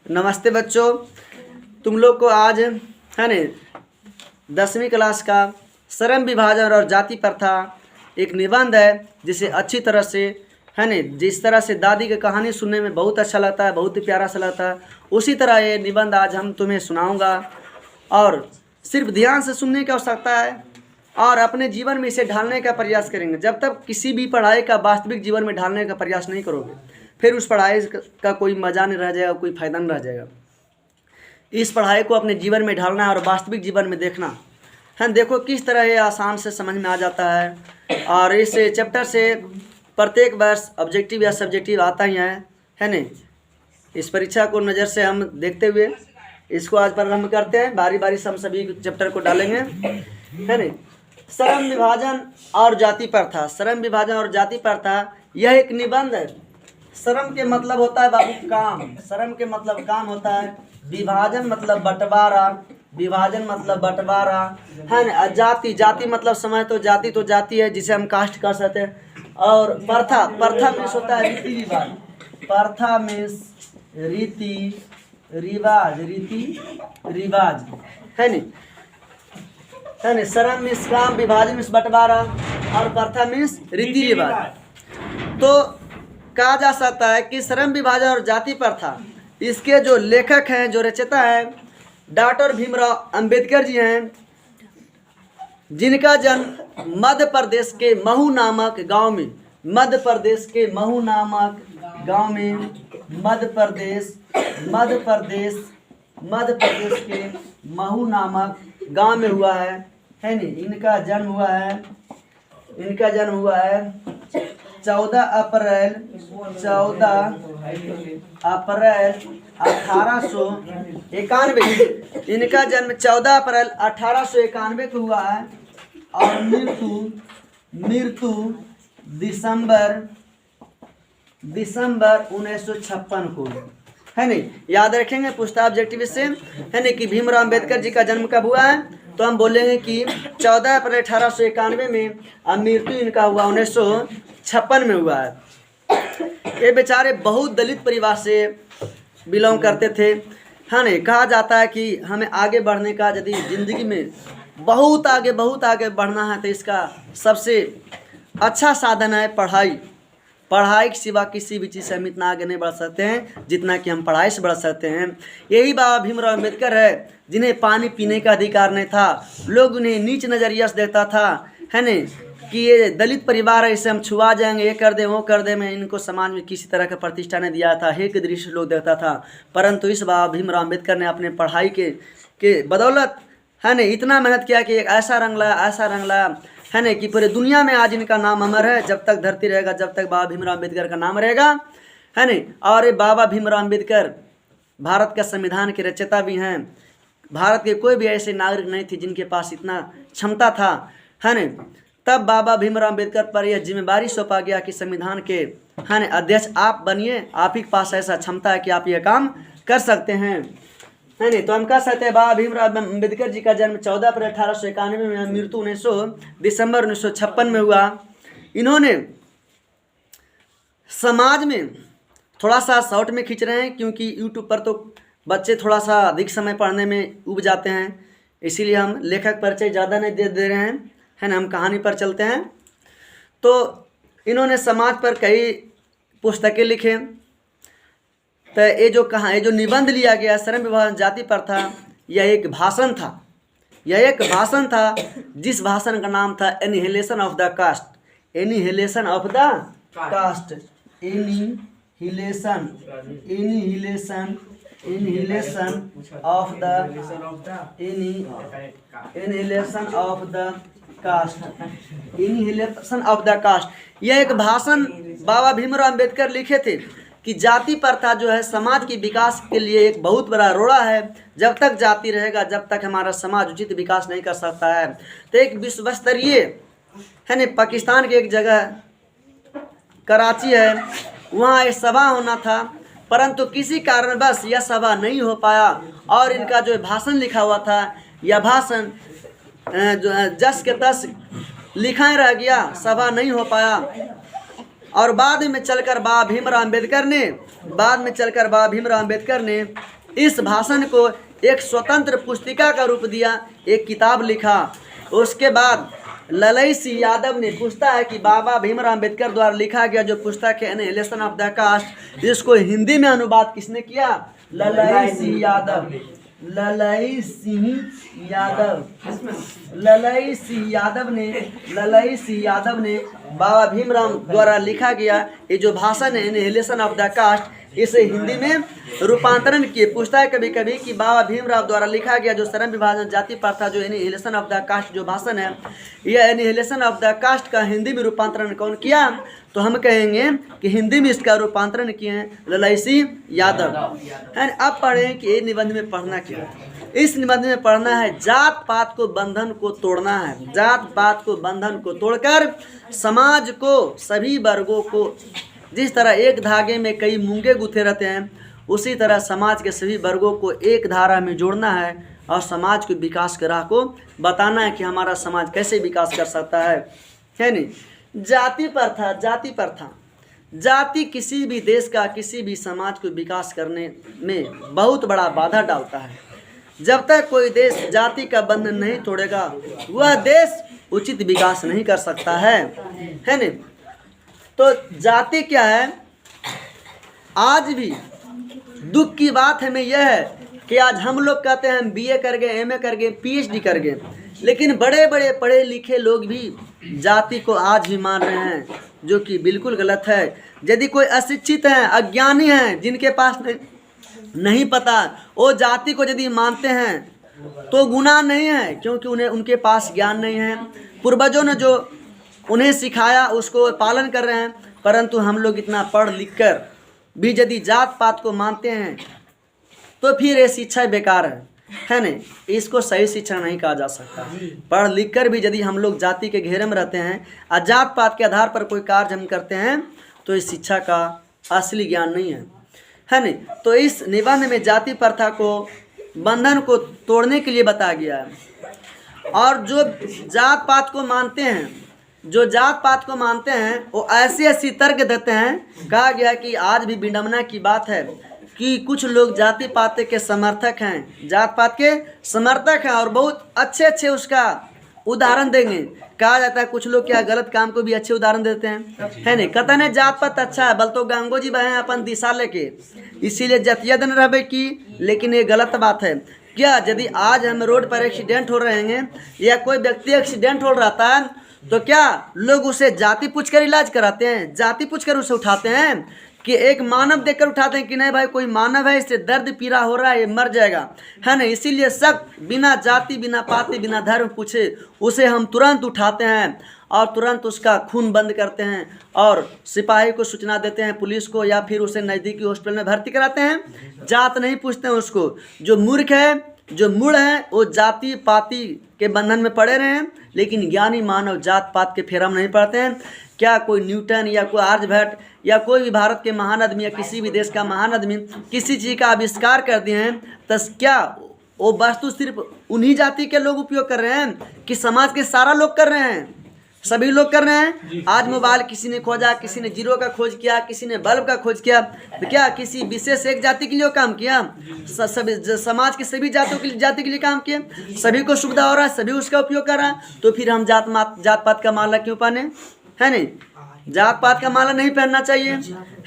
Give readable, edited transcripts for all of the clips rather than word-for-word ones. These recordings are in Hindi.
नमस्ते बच्चों, तुम लोग को आज है न 10वीं क्लास का श्रम विभाजन और जाति प्रथा एक निबंध है, जिसे अच्छी तरह से है न, जिस तरह से दादी की कहानी सुनने में बहुत अच्छा लगता है, बहुत ही प्यारा सा लगता है, उसी तरह ये निबंध आज हम तुम्हें सुनाऊंगा। और सिर्फ ध्यान से सुनने की आवश्यकता है और अपने जीवन में इसे ढालने का प्रयास करेंगे। जब तक किसी भी पढ़ाई का वास्तविक जीवन में ढालने का प्रयास नहीं करोगे, फिर उस पढ़ाई का कोई मज़ा नहीं रह जाएगा, कोई फ़ायदा नहीं रह जाएगा। इस पढ़ाई को अपने जीवन में ढालना है और वास्तविक जीवन में देखना है। देखो किस तरह ये आसान से समझ में आ जाता है। और इस चैप्टर से प्रत्येक वर्ष ऑब्जेक्टिव या सब्जेक्टिव आता ही है न। इस परीक्षा को नज़र से हम देखते हुए इसको आज प्रारंभ करते हैं। बारी बारी से हम सभी चैप्टर को डालेंगे, है न। श्रम विभाजन और जाति प्रथा। श्रम विभाजन और जाति प्रथा यह एक निबंध है। श्रम के मतलब होता है बाबू काम, श्रम के मतलब काम होता है। विभाजन मतलब बंटवारा, विभाजन मतलब बंटवारा, है ना। जाति, जाति मतलब समझ तो जाति है जिसे हम कास्ट कर सकते हैं। और प्रथा, प्रथा मीन्स होता है रीति रिवाज, प्रथा मीन्स रीति रिवाज, रीति रिवाज, है नी, है ना। श्रम मीन्स काम, विभाजन मीन्स बंटवारा और प्रथा मीन्स रीति रिवाज। तो कहा जा सकता है कि श्रम विभाजन और जाति प्रथा, इसके जो लेखक हैं, जो रचयिता हैं, डॉक्टर भीमराव अंबेडकर जी हैं, जिनका जन्म मध्य प्रदेश के महू नामक गांव में, मध्य प्रदेश के महू नामक गांव में, मध्य प्रदेश के महू नामक गांव में हुआ है नी। इनका जन्म हुआ है 14 अप्रैल 1891। इनका जन्म 14 अप्रैल 1891 को हुआ है और मृत्यु दिसंबर 1956 को, है नहीं। याद रखेंगे पूछता ऑब्जेक्टिव से, है नहीं, कि भीमराव अंबेडकर जी का जन्म कब हुआ है, तो हम बोलेंगे कि 14 अप्रैल 1891 में और मृत्यु इनका हुआ 1956 में हुआ है। ये बेचारे बहुत दलित परिवार से बिलोंग करते थे, है नहीं। कहा जाता है कि हमें आगे बढ़ने का, यदि ज़िंदगी में बहुत आगे बढ़ना है, तो इसका सबसे अच्छा साधन है पढ़ाई। पढ़ाई के सिवा किसी भी चीज़ से हम इतना आगे नहीं बढ़ सकते हैं जितना कि हम पढ़ाई से बढ़ सकते हैं। यही बाबा भीमराव अंबेडकर है, जिन्हें पानी पीने का अधिकार नहीं था। लोग उन्हें नीच नज़रिया से देखता था, है न, कि ये दलित परिवार है, इसे हम छुआ जाएंगे, ये कर दे वो कर दे। मैं इनको समाज में किसी तरह का प्रतिष्ठा नहीं दिया था, हे के दृष्टि लोग देखता था। परंतु इस बाबा भीमराव अंबेडकर ने अपने पढ़ाई के बदौलत, है न, इतना मेहनत किया कि एक ऐसा रंग लाया, है ना, कि पूरे दुनिया में आज इनका नाम अमर है। जब तक धरती रहेगा, जब तक बाबा भीमराव अंबेडकर का नाम रहेगा, है ना। और ये बाबा भीमराव अंबेडकर भारत का संविधान के रचयिता भी हैं। भारत के कोई भी ऐसे नागरिक नहीं थे जिनके पास इतना क्षमता था, है ना। तब बाबा भीमराव अंबेडकर पर यह जिम्मेदारी सौंपा गया कि संविधान के, है ना, अध्यक्ष आप बनिए। आप ही के पास ऐसा क्षमता है कि आप यह काम कर सकते हैं, है नहीं। तो हम कह सकते हैं बाबा भीमराव अंबेडकर जी का जन्म 14 अप्रैल 1891 में, मृत्यु 19 दिसंबर 1956 में हुआ। इन्होंने समाज में, थोड़ा सा शॉर्ट में खींच रहे हैं क्योंकि यूट्यूब पर तो बच्चे थोड़ा सा अधिक समय पढ़ने में उब जाते हैं, इसीलिए हम लेखक परिचय ज़्यादा नहीं दे रहे हैं, है ना। हम कहानी पर चलते हैं। तो इन्होंने समाज पर कई पुस्तकें लिखे। तो ये जो निबंध लिया गया श्रम विभाजन जाति प्रथा, यह एक भाषण था, जिस भाषण का नाम था annihilation of the caste. Annihilation of the caste, annihilation of the caste. यह एक भाषण बाबा भीमराव अंबेडकर लिखे थे कि जाति प्रथा जो है समाज के विकास के लिए एक बहुत बड़ा रोड़ा है। जब तक जाति रहेगा, जब तक हमारा समाज उचित विकास नहीं कर सकता है। तो एक विश्व स्तरीय, है ना, पाकिस्तान की एक जगह कराची है, वहाँ एक सभा होना था, परंतु किसी कारणवश यह सभा नहीं हो पाया और इनका जो भाषण लिखा हुआ था, यह भाषण जो है जस के तस लिखा ही रह गया, सभा नहीं हो पाया। और बाद में चलकर बाबा भीमराव अम्बेडकर ने इस भाषण को एक स्वतंत्र पुस्तिका का रूप दिया, एक किताब लिखा। उसके बाद ललई सिंह यादव ने पूछता है कि बाबा भीमराव अम्बेडकर द्वारा लिखा गया जो पुस्तक है एनिहिलेशन ऑफ द कास्ट, इसको हिंदी में अनुवाद किसने किया? ललई सिंह यादव। ललई सिंह यादव ने बाबा भीमराव द्वारा लिखा गया ये जो भाषण है एनिहिलेशन ऑफ द कास्ट, इसे हिंदी में रूपांतरण किए। पूछता है कभी कभी कि बाबा भीमराव द्वारा लिखा गया जो श्रम विभाजन जाति प्रथा जो एनिहिलेशन ऑफ द कास्ट जो भाषण है, यह एनिहिलेशन ऑफ द कास्ट का हिंदी में रूपांतरण कौन किया? तो हम कहेंगे कि हिंदी में इसका रूपांतरण किए हैं ललई सिंह यादव। है अब पढ़ें कि ये निबंध में पढ़ना क्या है। इस निबंध में पढ़ना है जात पात को बंधन को तोड़ना है। जात पात को बंधन को तोड़कर समाज को सभी वर्गों को, जिस तरह एक धागे में कई मूंगे गुथे रहते हैं, उसी तरह समाज के सभी वर्गों को एक धारा में जोड़ना है और समाज के विकास के राह को बताना है कि हमारा समाज कैसे विकास कर सकता है नहीं? जाति प्रथा जाति किसी भी देश का, किसी भी समाज को विकास करने में बहुत बड़ा बाधा डालता है। जब तक कोई देश जाति का बंधन नहीं तोड़ेगा, वह देश उचित विकास नहीं कर सकता है नहीं? तो जाति क्या है? आज भी दुख की बात हमें यह है कि आज हम लोग कहते हैं हम BA कर गए, MA कर गए, PhD कर गए, लेकिन बड़े बड़े पढ़े लिखे लोग भी जाति को आज भी मान रहे हैं, जो कि बिल्कुल गलत है। यदि कोई अशिक्षित हैं, अज्ञानी हैं, जिनके पास नहीं पता, वो जाति को यदि मानते हैं तो गुनाह नहीं है, क्योंकि उनके पास ज्ञान नहीं है। पूर्वजों ने जो उन्हें सिखाया उसको पालन कर रहे हैं, परंतु हम लोग इतना पढ़ लिख कर भी यदि जात पात को मानते हैं तो फिर ये शिक्षा बेकार है नहीं? इसको सही शिक्षा नहीं कहा जा सकता। पढ़ लिख कर भी यदि हम लोग जाति के घेरे में रहते हैं और जात पात के आधार पर कोई कार्य हम करते हैं तो इस शिक्षा का असली ज्ञान नहीं है नहीं? तो इस निबंध में जाति प्रथा को बंधन को तोड़ने के लिए बताया गया है। और जो जात पात को मानते हैं वो ऐसी तर्क देते हैं। कहा गया कि आज भी विडंबना की बात है कि कुछ लोग जाति पात के समर्थक हैं, जात पात के समर्थक हैं और बहुत अच्छे उसका उदाहरण देंगे। कहा जाता है कुछ लोग क्या गलत काम को भी अच्छे उदाहरण देते हैं है नहीं? कहता नहीं जात पात अच्छा है, बल तो गंगो जी बहे अपन दिशा लेके, इसीलिए जतिया दिन रहे की, लेकिन ये गलत बात है। क्या यदि आज हम रोड पर एक्सीडेंट हो रहे हैं या कोई व्यक्ति एक्सीडेंट हो रहता है तो क्या लोग उसे जाति पूछकर इलाज कराते हैं? जाति पूछकर उसे उठाते हैं कि एक मानव देखकर उठाते हैं कि नहीं भाई कोई मानव है, इससे दर्द पीड़ा हो रहा है, ये मर जाएगा है ना? इसीलिए सब बिना जाति, बिना पाति, बिना धर्म पूछे उसे हम तुरंत उठाते हैं और तुरंत उसका खून बंद करते हैं और सिपाही को सूचना देते हैं, पुलिस को, या फिर उसे नज़दीकी हॉस्पिटल में भर्ती कराते हैं। जात नहीं पूछते हैं उसको। जो मूर्ख है, जो मूढ़ है, वो जाति पाति के बंधन में पड़े रहे हैं, लेकिन ज्ञानी मानव जात पात के फेरा में नहीं पड़ते हैं। क्या कोई न्यूटन या कोई आर्यभट्ट या कोई भी भारत के महान आदमी या किसी भी देश का महान आदमी किसी चीज़ का आविष्कार कर दिए हैं तो क्या वो वस्तु सिर्फ उन्हीं जाति के लोग उपयोग कर रहे हैं कि समाज के सारा लोग कर रहे हैं? सभी लोग कर रहे हैं। आज मोबाइल किसी ने खोजा, किसी ने जीरो का खोज किया, किसी ने बल्ब का खोज किया, तो क्या किसी विशेष एक जाति के लिए काम किया? समाज के सभी जाति के लिए काम किया, सभी को सुविधा हो रहा है, सभी उसका उपयोग कर रहा है। तो फिर हम जात पात का माला क्यों पहने? है नहीं? जात पात का माला नहीं पहनना चाहिए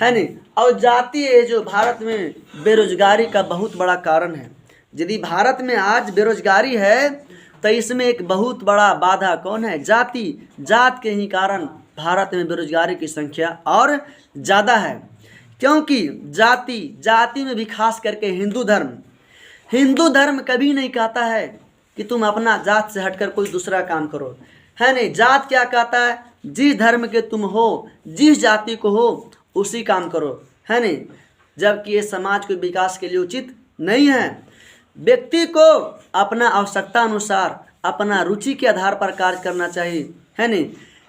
है नहीं? और जाति है जो भारत में बेरोजगारी का बहुत बड़ा कारण है। यदि भारत में आज बेरोजगारी है तो इसमें एक बहुत बड़ा बाधा कौन है? जाति। जात के ही कारण भारत में बेरोजगारी की संख्या और ज़्यादा है, क्योंकि जाति में भी खास करके हिंदू धर्म कभी नहीं कहता है कि तुम अपना जात से हटकर कोई दूसरा काम करो, है नहीं? जात क्या कहता है? जिस धर्म के तुम हो, जिस जाति को हो, उसी काम करो, है नहीं? जबकि ये समाज के विकास के लिए उचित नहीं है। व्यक्ति को अपना आवश्यकता अनुसार, अपना रुचि के आधार पर कार्य करना चाहिए, है नहीं?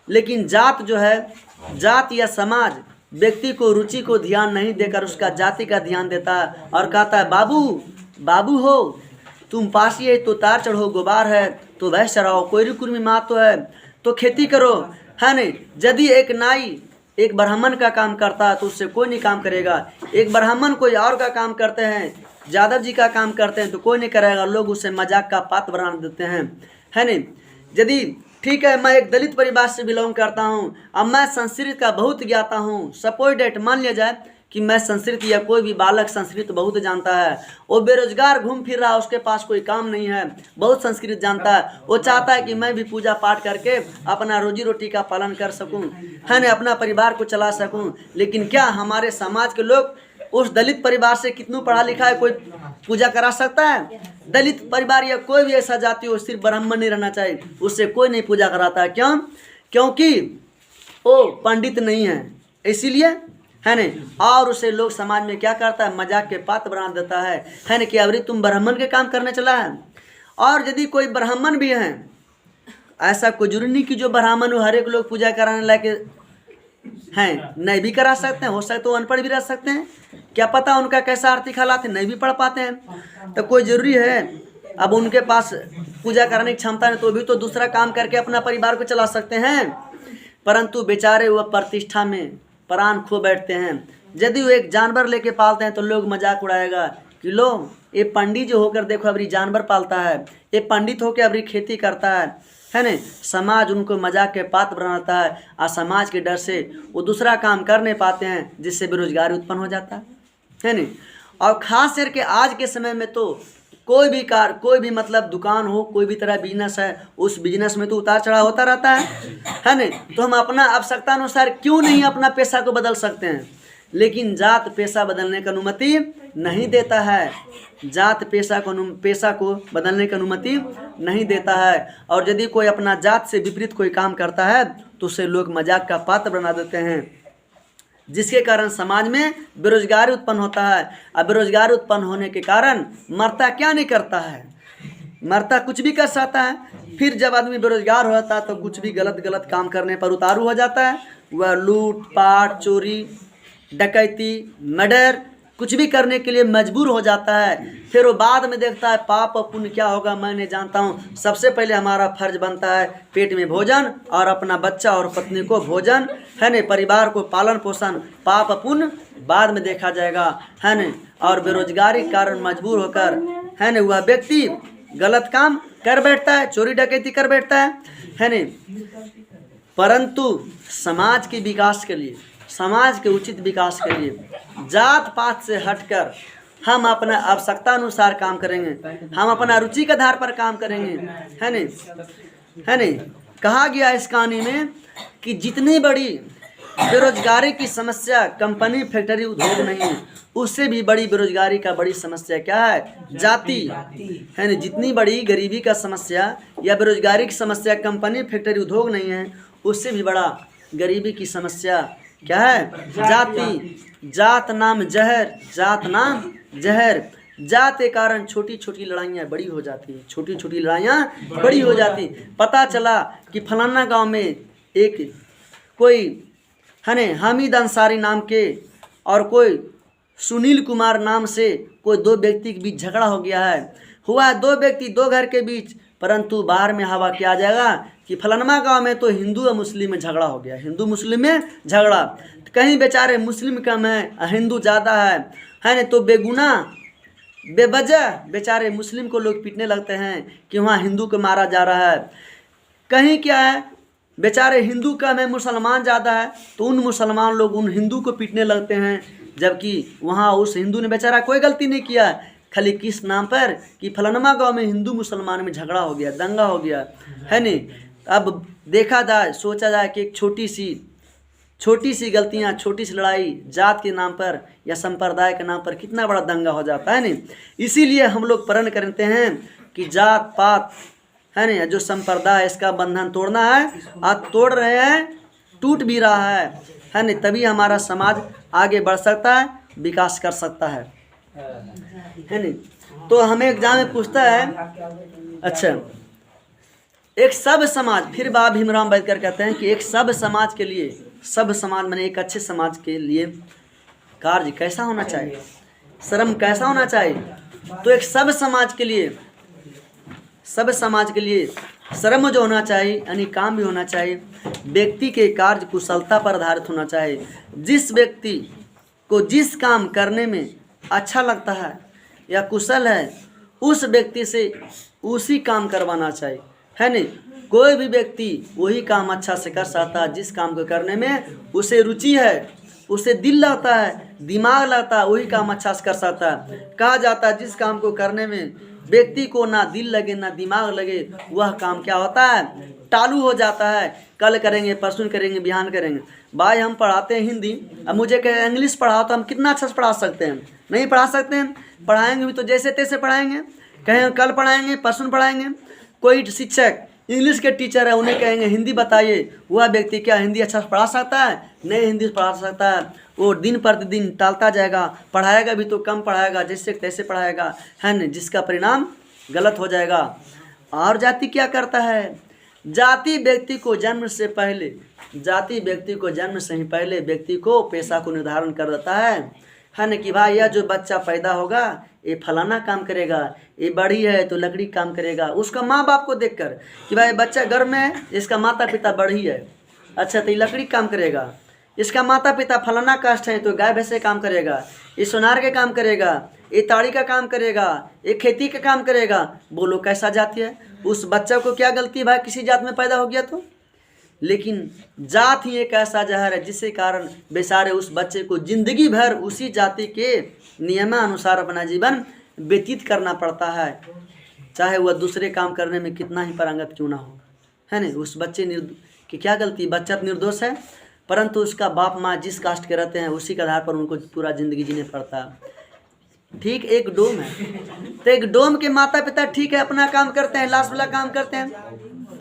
लेकिन जात जो है, जात या समाज व्यक्ति को रुचि को ध्यान नहीं देकर उसका जाति का ध्यान देता है और कहता है बाबू हो तुम पासी है तो तार चढ़ो, गुबार है तो भैंस चराओ, कोयरी कुर्मी माँ तो है तो खेती करो, है नहीं? यदि एक नाई एक ब्राह्मण का काम करता है तो उससे कोई नहीं काम करेगा। एक ब्राह्मण कोई और का काम करते हैं, यादव जी का काम करते हैं तो कोई नहीं करेगा, लोग उसे मजाक का पात्र बना देते हैं, है नहीं। यदि ठीक है, मैं एक दलित परिवार से बिलोंग करता हूँ, अब मैं संस्कृत का बहुत ज्ञाता हूँ, सपोज डेट मान लिया जाए कि मैं संस्कृत या कोई भी बालक संस्कृत बहुत जानता है, वो बेरोजगार घूम फिर रहा है, उसके पास कोई काम नहीं है, बहुत संस्कृत जानता है, वो चाहता है कि मैं भी पूजा पाठ करके अपना रोजी रोटी का पालन कर सकूं, है ना, अपना परिवार को चला सकूं। लेकिन क्या हमारे समाज के लोग उस दलित परिवार से कितनू पढ़ा लिखा है कोई पूजा करा सकता है? दलित परिवार या कोई भी ऐसा जाति हो, सिर्फ ब्राह्मण नहीं रहना चाहिए, उससे कोई नहीं पूजा कराता है। क्यों? क्योंकि वो पंडित नहीं है, इसीलिए, है ना। और उसे लोग समाज में क्या करता है, मजाक के पात्र बना देता है ना, कि अभी तुम ब्राह्मण के काम करने चला है। और यदि कोई ब्राह्मण भी है, ऐसा कोई जरूरी नहीं कि जो ब्राह्मण हो हर एक लोग पूजा कराने लायक हैं, नहीं भी करा सकते हैं, हो सकता है तो अनपढ़ भी रह सकते हैं, क्या पता उनका कैसा आर्थिक हालात है, नहीं भी पढ़ पाते हैं, तो कोई जरूरी है अब उनके पास पूजा कराने की क्षमता नहीं तो भी तो दूसरा काम करके अपना परिवार को चला सकते हैं। परंतु बेचारे वह प्रतिष्ठा में प्राण खो बैठते हैं। यदि वो एक जानवर लेके पालते हैं तो लोग मजाक उड़ाएगा कि लो ये पंडित जो होकर देखो अभी जानवर पालता है, ये पंडित होकर अभी खेती करता है ना। समाज उनको मजाक के पात्र बनाता है और समाज के डर से वो दूसरा काम कर नहीं पाते हैं, जिससे बेरोजगारी उत्पन्न हो जाता है ना। और खास करके आज के समय में तो कोई भी मतलब दुकान हो, कोई भी तरह बिजनेस है, उस बिजनेस में तो उतार चढ़ाव होता रहता है ना। तो हम अपना आवश्यकता अनुसार क्यों नहीं अपना पेशा को बदल सकते हैं, लेकिन जात पेशा बदलने की अनुमति नहीं देता है, जात पेशा को बदलने की अनुमति नहीं देता है। और यदि कोई अपना जात से विपरीत कोई काम करता है तो उसे लोग मजाक का पात्र बना देते हैं, जिसके कारण समाज में बेरोजगारी उत्पन्न होता है। अब बेरोजगारी उत्पन्न होने के कारण मरता क्या नहीं करता है, मरता कुछ भी कर सकता है। फिर जब आदमी बेरोजगार हो जाता है तो कुछ भी गलत काम करने पर उतारू हो जाता है, वह लूट पाट चोरी डकैती मर्डर कुछ भी करने के लिए मजबूर हो जाता है। फिर वो बाद में देखता है पाप और पुण्य क्या होगा मैं नहीं जानता हूँ, सबसे पहले हमारा फर्ज बनता है पेट में भोजन और अपना बच्चा और पत्नी को भोजन, है न, परिवार को पालन पोषण, पाप पुण्य बाद में देखा जाएगा, है न। और बेरोजगारी के कारण मजबूर होकर, है न, वह व्यक्ति गलत काम कर बैठता है, चोरी डकैती कर बैठता है न। परंतु समाज के विकास के लिए, समाज के उचित विकास के लिए जात पात से हटकर हम अपना आवश्यकता अनुसार काम करेंगे, हम अपना रुचि के आधार पर काम करेंगे, है नहीं, है नहीं। कहा गया इस कहानी में कि जितनी बड़ी बेरोजगारी की समस्या कंपनी फैक्ट्री उद्योग नहीं है, उससे भी बड़ी बेरोजगारी का बड़ी समस्या क्या है, जाति, है ना। जितनी बड़ी गरीबी का समस्या या बेरोजगारी की समस्या कंपनी फैक्ट्री उद्योग नहीं है, उससे भी बड़ा गरीबी की समस्या क्या है, जाति। जात नाम जहर, जात नाम जहर। जात के कारण छोटी छोटी लड़ाइयाँ बड़ी हो जाती है, छोटी छोटी लड़ाइयाँ बड़ी हो जाती। पता चला कि फलाना गांव में एक कोई, है न, हामिद अंसारी नाम के और कोई सुनील कुमार नाम से कोई दो व्यक्ति के बीच झगड़ा हो गया है। हुआ दो व्यक्ति दो घर के बीच, परंतु बाहर में हवा क्या आ जाएगा कि फलानमा गांव में तो हिंदू और मुस्लिम में झगड़ा हो गया, हिंदू मुस्लिम में झगड़ा। कहीं बेचारे मुस्लिम कम है हिंदू ज़्यादा है न, तो बेगुना बेवजह बेचारे मुस्लिम को लोग पीटने लगते हैं कि वहाँ हिंदू को मारा जा रहा है। कहीं क्या है, बेचारे हिंदू कम है मुसलमान ज़्यादा है, तो उन मुसलमान लोग उन हिंदू को पीटने लगते हैं, जबकि वहाँ उस हिंदू ने बेचारा कोई गलती नहीं किया, खाली किस नाम पर कि फलानमा गांव में हिंदू मुसलमान में झगड़ा हो गया, दंगा हो गया, है नहीं। अब देखा जाए, सोचा जाए कि एक छोटी सी गलतियाँ, छोटी सी लड़ाई जात के नाम पर या संप्रदाय के नाम पर कितना बड़ा दंगा हो जाता है नहीं। इसीलिए हम लोग प्रण करते हैं कि जात पात, है नहीं, जो संप्रदाय इसका बंधन तोड़ना है, आज तोड़ रहे हैं, टूट भी रहा है नहीं, तभी हमारा समाज आगे बढ़ सकता है, विकास कर सकता है नहीं। तो हमें एग्जाम में पूछता है, अच्छा, एक सब समाज, फिर बाबा भीमराव अम्बेडकर कहते हैं कि एक सब समाज के लिए, सब समाज माने एक अच्छे समाज के लिए कार्य कैसा होना चाहिए, श्रम कैसा होना चाहिए। तो एक सब समाज के लिए सब समाज के लिए श्रम जो होना चाहिए यानी काम भी होना चाहिए, व्यक्ति के कार्य कुशलता पर आधारित होना चाहिए। जिस व्यक्ति को जिस काम करने में अच्छा लगता है या कुशल है, उस व्यक्ति से उसी काम करवाना चाहिए, है नहीं। कोई भी व्यक्ति वही काम अच्छा से कर सकता है जिस काम को करने में उसे रुचि है, उसे दिल लगता है, दिमाग लगता है, वही काम अच्छा से कर सकता है। कहा जाता है जिस काम को करने में व्यक्ति को ना दिल लगे ना दिमाग लगे, वह काम क्या होता है, टालू हो जाता है। कल करेंगे, परसों करेंगे, बिहान करेंगे। भाई हम पढ़ाते हैं हिंदी, अब मुझे कहे इंग्लिश पढ़ाओ तो हम कितना अच्छा से पढ़ा सकते हैं? नहीं पढ़ा सकते हैं। पढ़ाएंगे भी तो जैसे तैसे पढ़ाएंगे, कहें कल पढ़ाएंगे, परसों पढ़ाएंगे। कोई शिक्षक इंग्लिश के टीचर है, उन्हें कहेंगे हिंदी बताइए, वह व्यक्ति क्या हिंदी अच्छा से पढ़ा सकता है? नहीं हिंदी पढ़ा सकता है। वो दिन प्रतिदिन टालता जाएगा, पढ़ाएगा भी तो कम पढ़ाएगा, जैसे तैसे पढ़ाएगा, है न, जिसका परिणाम गलत हो जाएगा। और जाति क्या करता है? जाति व्यक्ति को जन्म से पहले, जाति व्यक्ति को जन्म से ही पहले व्यक्ति को पेशा को निर्धारण कर देता है न, कि भाई यह जो बच्चा पैदा होगा ये फलाना काम करेगा, ये बड़ी है तो लकड़ी काम करेगा। उसका माँ बाप को देखकर कि भाई बच्चा घर में है, इसका माता पिता बड़ी है, अच्छा तो ये लकड़ी काम करेगा। इसका माता पिता फलाना कास्ट है तो गाय भैंसे काम करेगा, ये सोनार के काम करेगा, ये ताड़ी का काम करेगा, ये खेती का काम करेगा। बोलो कैसा जाति है? उस बच्चा को क्या गलती है भाई किसी जात में पैदा हो गया तो? लेकिन जात ही एक ऐसा जहर है जिसके कारण बेचारे उस बच्चे को जिंदगी भर उसी जाति के नियमानुसार अपना जीवन व्यतीत करना पड़ता है, चाहे वह दूसरे काम करने में कितना ही पारंगत क्यों ना हो, है नहीं। उस बच्चे की क्या गलती? बच्चा तो निर्दोष है, परंतु उसका बाप माँ जिस कास्ट के रहते हैं उसी के आधार पर उनको पूरा जिंदगी जीने पड़ता है। ठीक एक डोम है तो एक डोम के माता पिता ठीक है अपना काम करते हैं, लाश वाला काम करते हैं।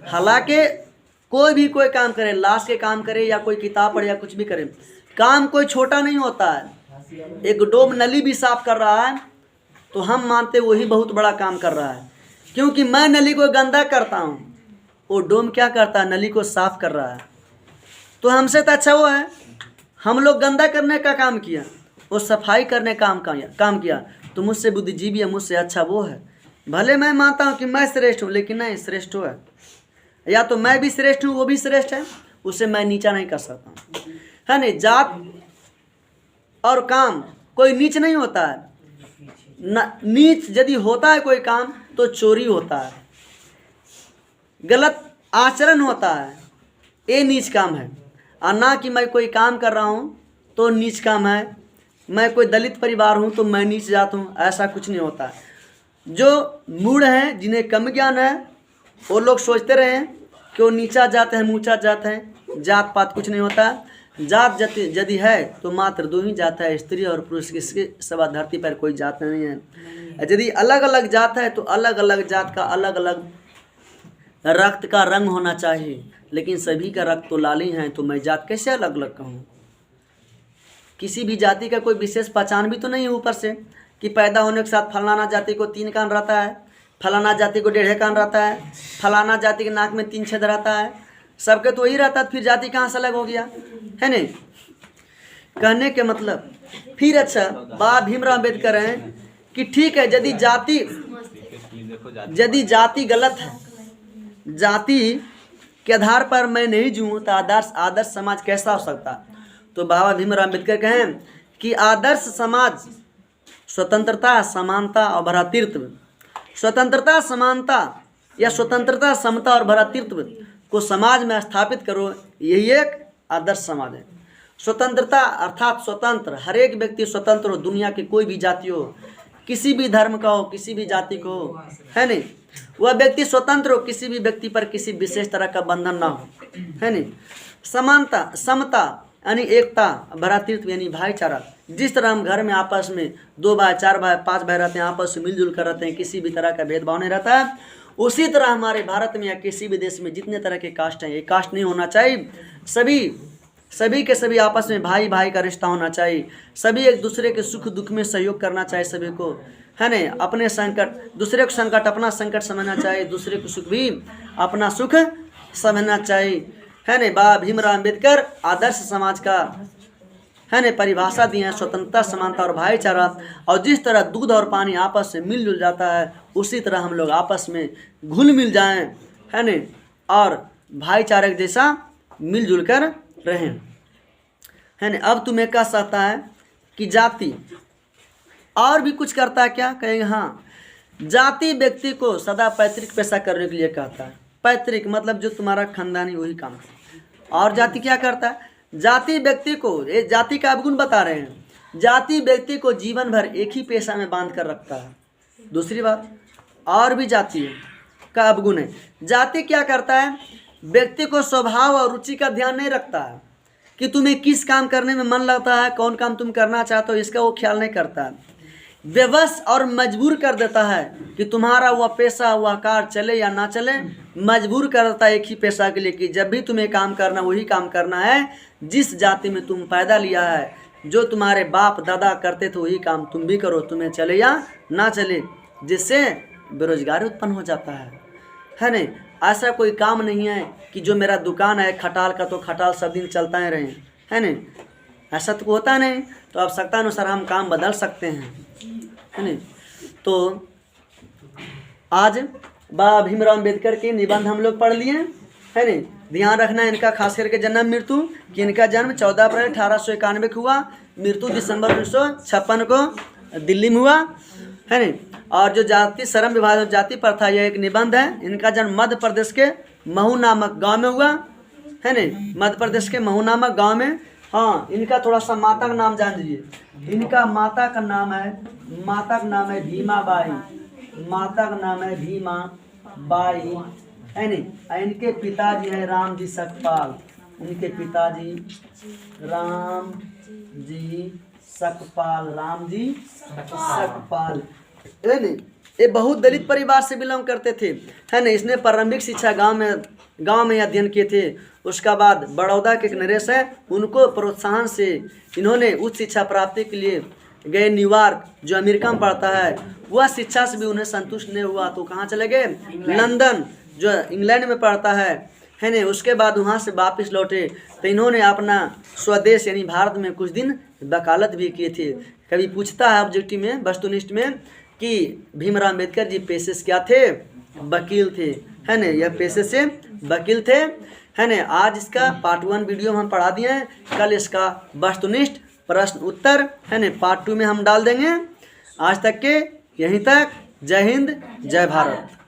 हालांकि कोई भी कोई काम करे, लाश के काम करे या कोई किताब पढ़े या कुछ भी करे, काम कोई छोटा नहीं होता है। एक डोम नली भी साफ कर रहा है तो हम मानते वही बहुत बड़ा काम कर रहा है, क्योंकि मैं नली को गंदा करता हूँ, वो डोम क्या करता है? नली को साफ कर रहा है। तो हमसे तो अच्छा वो है, हम लोग गंदा करने का काम किया, वो सफाई करने का काम किया। तो मुझसे बुद्धिजीवी है, मुझसे अच्छा वो है। भले मैं मानता हूँ कि मैं श्रेष्ठ हूँ, लेकिन नहीं, श्रेष्ठ है या तो मैं भी श्रेष्ठ हूँ वो भी श्रेष्ठ है, उसे मैं नीचा नहीं कर सकता हूँ, है नहीं। जात और काम कोई नीच नहीं होता है। नीच यदि होता है कोई काम तो चोरी होता है, गलत आचरण होता है, ये नीच काम है। और ना कि मैं कोई काम कर रहा हूँ तो नीच काम है, मैं कोई दलित परिवार हूँ तो मैं नीच जात हूँ, ऐसा कुछ नहीं होता है। जो मूढ़ हैं, जिन्हें कम ज्ञान है, वो लोग सोचते रहे कि वो नीचा जात है, ऊंचा जात है। जात पात कुछ नहीं होता। जात यदि है तो मात्र दो ही जात है, स्त्री और पुरुष। किसके सवा धरती पर कोई जात नहीं है। यदि अलग अलग जात है तो अलग अलग जात का अलग अलग रक्त का रंग होना चाहिए, लेकिन सभी का रक्त तो लाल ही है, तो मैं जात कैसे अलग अलग कहूँ? किसी भी जाति का कोई विशेष पहचान भी तो नहीं है ऊपर से, कि पैदा होने के साथ फलाना जाति को 3 कान रहता है, फलाना जाति को 1.5 कान रहता है, फलाना जाति के नाक में 3 छेद रहता है। सबके तो वही रहता है, फिर जाति कहाँ से अलग हो गया, है नहीं। कहने के मतलब फिर अच्छा बाबा भीमराव अम्बेडकर हैं कि ठीक है यदि जाति गलत है, जाति के आधार पर मैं नहीं जीऊँ तो आदर्श समाज कैसा हो सकता? तो बाबा भीमराव अम्बेडकर कहें कि आदर्श समाज स्वतंत्रता, समानता और भ्रातृत्व, स्वतंत्रता, समानता या स्वतंत्रता, समता और भ्रातृत्व को समाज में स्थापित करो, यही एक आदर्श समाज है। स्वतंत्रता अर्थात स्वतंत्र, हर एक व्यक्ति स्वतंत्र हो, दुनिया की कोई भी जाति हो, किसी भी धर्म का हो, किसी भी जाति को हो, है नहीं, वह व्यक्ति स्वतंत्र हो, किसी भी व्यक्ति पर किसी विशेष तरह का बंधन ना हो, है नहीं। समानता, समता यानी एकता, भ्रातृत्व यानी भाईचारा। जिस तरह हम घर में आपस में 2 भाई, 4 भाई, 5 भाई रहते हैं, आपस में मिलजुल कर रहते हैं, किसी भी तरह का भेदभाव नहीं रहता है, उसी तरह हमारे भारत में या किसी भी देश में जितने तरह के कास्ट हैं, ये कास्ट नहीं होना चाहिए। सभी के सभी आपस में भाई भाई का रिश्ता होना चाहिए। सभी एक दूसरे के सुख दुख में सहयोग करना चाहिए सभी को, है नहीं। अपने संकट, दूसरे को संकट अपना संकट समझना चाहिए, दूसरे को सुख भी अपना सुख समझना चाहिए, है नहीं। बाबा भीमराव अम्बेडकर आदर्श समाज का, है ना परिभाषा दी है, स्वतंत्रता, समानता और भाईचारा। और जिस तरह दूध और पानी आपस से मिलजुल जाता है, उसी तरह हम लोग आपस में घुल मिल जाएं, है ना, और भाईचारे के जैसा मिलजुल कर रहें, है ना। अब तुम्हें कह सकता है कि जाति और भी कुछ करता है क्या? कहेंगे हाँ, जाति व्यक्ति को सदा पैतृक पेशा करने के लिए कहता है। पैतृक मतलब जो तुम्हारा खानदानी वही काम है। और जाति क्या करता है? जाति व्यक्ति को, ये जाति का अवगुण बता रहे हैं, जाति व्यक्ति को जीवन भर एक ही पेशा में बांध कर रखता है। दूसरी बात और भी जाति का अवगुण है, जाति क्या करता है? व्यक्ति को स्वभाव और रुचि का ध्यान नहीं रखता है कि तुम्हें किस काम करने में मन लगता है, कौन काम तुम करना चाहते हो, इसका वो ख्याल नहीं करता है। बेबस और मजबूर कर देता है कि तुम्हारा वह पेशा, वह कार चले या ना चले, मजबूर कर देता है एक ही पेशा के लिए कि जब भी तुम्हें काम करना वही काम करना है, जिस जाति में तुम पैदा लिया है, जो तुम्हारे बाप दादा करते थे वही काम तुम भी करो, तुम्हें चले या ना चले, जिससे बेरोजगारी उत्पन्न हो जाता है ना। ऐसा कोई काम नहीं है कि जो मेरा दुकान है खटाल का तो खटाल सब दिन चलता ही रहे, है ना, ऐसा तो होता नहीं। तो आवश्यकता अनुसार हम काम बदल सकते हैं, है ना। तो आज बाबा भीमराव अम्बेडकर के निबंध हम लोग पढ़ लिए, है ना। ध्यान रखना इनका खास करके जन्म मृत्यु, कि इनका जन्म 14 अप्रैल 1891 को हुआ, मृत्यु दिसंबर 1956 को दिल्ली में हुआ, है ना। और जो जाति श्रम विभाजन जाति प्रथा, यह एक निबंध है। इनका जन्म मध्य प्रदेश के महू नामक गांव में हुआ, है ना, मध्य प्रदेश के महू नामक गांव में। हाँ, इनका थोड़ा सा माता का नाम जान लीजिए। इनका माता का नाम है भीमा बाई, माता का नाम है भीमा बाई, है ना। इनके पिताजी हैं राम जी सकपाल, इनके पिताजी राम जी सकपाल, है ना। ये बहुत दलित परिवार से बिलोंग करते थे, है ना। इसने प्रारंभिक शिक्षा गांव में अध्ययन किए थे। उसका बाद बड़ौदा के एक नरेश है, उनको प्रोत्साहन से इन्होंने उच्च शिक्षा प्राप्ति के लिए गए न्यूयॉर्क, जो अमेरिका में पढ़ता है। वह शिक्षा से भी उन्हें संतुष्ट नहीं हुआ तो कहाँ चले गए? लंदन, जो इंग्लैंड में पढ़ता है ना। उसके बाद वहाँ से वापस लौटे तो इन्होंने अपना स्वदेश यानी भारत में कुछ दिन वकालत भी किए थे। कभी पूछता है ऑब्जेक्टिव में, वस्तुनिष्ठ में, कि भीमराव अम्बेडकर जी पेशे से क्या थे? वकील थे, है ना। यह पेशे से वकील थे, है ना। आज इसका पार्ट 1 वीडियो हम पढ़ा दिए हैं, कल इसका वस्तुनिष्ठ प्रश्न उत्तर, है ना, पार्ट 2 में हम डाल देंगे। आज तक के यहीं तक। जय हिंद, जय भारत।